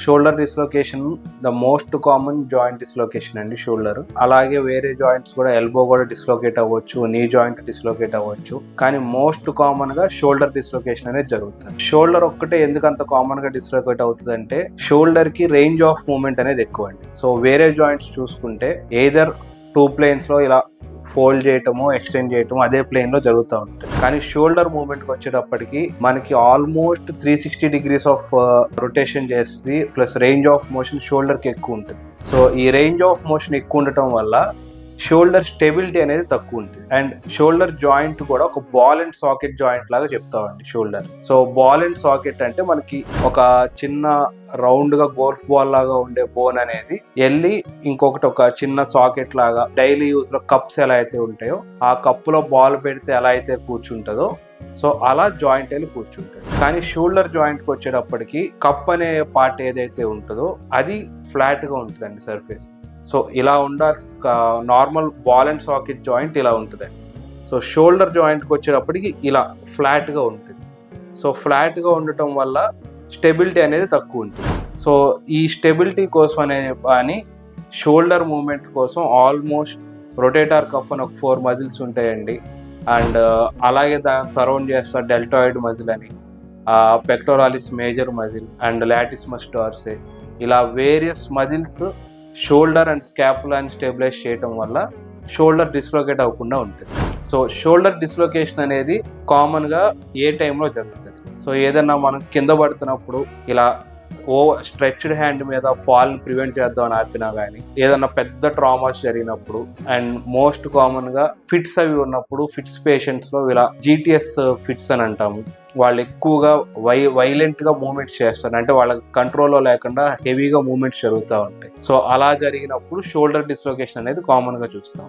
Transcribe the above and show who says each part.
Speaker 1: Shoulder dislocation the most common joint dislocation అండి shoulder. అలాగే వేరే జాయింట్స్ కూడా ఎల్బో కూడా డిస్లొకేట్ అవ్వచ్చు, నీ జాయింట్ డిస్లొకేట్ అవ్వచ్చు, కానీ మోస్ట్ కామన్ గా షోల్డర్ డిస్లొకేషన్ అనేది జరుగుతుంది. షోల్డర్ ఒక్కటే ఎందుకు అంత కామన్ గా డిస్లొకేట్ అవుతుంది అంటే షోల్డర్ కి రేంజ్ ఆఫ్ మూవ్మెంట్ అనేది ఎక్కువ అండి. సో వేరే జాయింట్స్ చూసుకుంటే ఎయిదర్ 2 ప్లేన్స్ లో ఇలా ఫోల్డ్ చేయటము, ఎక్స్టెండ్ చేయటము అదే ప్లేన్ లో జరుగుతూ ఉంటుంది. కానీ షోల్డర్ మూవ్మెంట్ కి వచ్చేటప్పటికి మనకి ఆల్మోస్ట్ 360 డిగ్రీస్ ఆఫ్ రొటేషన్ చేస్తుంది, plus range of motion shoulder కి ఎక్కువ ఉంటుంది. సో ఈ రేంజ్ ఆఫ్ మోషన్ ఎక్కువ ఉండటం వల్ల షోల్డర్ స్టెబిలిటీ అనేది తక్కువ ఉంటుంది. అండ్ షోల్డర్ జాయింట్ కూడా ఒక బాల్ అండ్ సాకెట్ జాయింట్ లాగా చెప్తామండి shoulder. So ball and socket అంటే మనకి ఒక చిన్న రౌండ్ గా గోల్ఫ్ బాల్ లాగా ఉండే బోన్ అనేది వెళ్ళి ఇంకొకటి ఒక చిన్న సాకెట్ లాగా డైలీ యూజ్ లో కప్స్ ఎలా అయితే ఉంటాయో ఆ కప్పులో బాల్ పెడితే ఎలా అయితే కూర్చుంటుందో సో అలా జాయింట్ వెళ్ళి కూర్చుంటుంది. కానీ షోల్డర్ జాయింట్ కి వచ్చేటప్పటికి కప్ అనే పార్ట్ ఏదైతే ఉంటుందో అది ఫ్లాట్ గా ఉంటుందండి సర్ఫేస్. సో ఇలా ఉండాల్సి normal ball and socket joint ఇలా ఉంటుందండి. సో షోల్డర్ జాయింట్కి వచ్చేటప్పటికి ఇలా ఫ్లాట్గా ఉంటుంది. సో ఫ్లాట్గా ఉండటం వల్ల స్టెబిలిటీ అనేది తక్కువ ఉంటుంది. సో ఈ స్టెబిలిటీ కోసం అని షోల్డర్ మూమెంట్ కోసం ఆల్మోస్ట్ రొటేటార్ కఫ్ అని ఒక 4 మజిల్స్ ఉంటాయండి. అండ్ అలాగే దాన్ని సరౌండ్ చేస్తారు డెల్టాయిడ్ మజిల్ అని, pectoralis major muscle and latissimus dorsi, ఇలా వేరియస్ మజిల్స్ షోల్డర్ అండ్ స్కాపులాని స్టెబిలైజ్ చేయడం వల్ల షోల్డర్ డిస్లొకేట్ అవ్వకుండా ఉంటుంది. సో షోల్డర్ డిస్లొకేషన్ అనేది కామన్గా ఏ టైంలో జరుగుతుంది. సో ఏదన్నా మనం కింద పడుతున్నప్పుడు ఇలా స్ట్రెచ్డ్ హ్యాండ్ మీద ఫాల్ ప్రివెంట్ చేద్దామని ఆపినా కానీ, ఏదన్నా పెద్ద ట్రామాస్ జరిగినప్పుడు, అండ్ మోస్ట్ కామన్ గా ఫిట్స్ అవి ఉన్నప్పుడు, ఫిట్స్ పేషెంట్స్ లో ఇలా GTS ఫిట్స్ అని అంటాము. వాళ్ళు ఎక్కువగా వైలెంట్ గా మూవ్మెంట్స్ చేస్తారు, అంటే వాళ్ళ కంట్రోల్లో లేకుండా హెవీగా మూవ్మెంట్స్ జరుగుతూ ఉంటాయి. సో అలా జరిగినప్పుడు షోల్డర్ డిస్లొకేషన్ అనేది కామన్ గా చూస్తాం.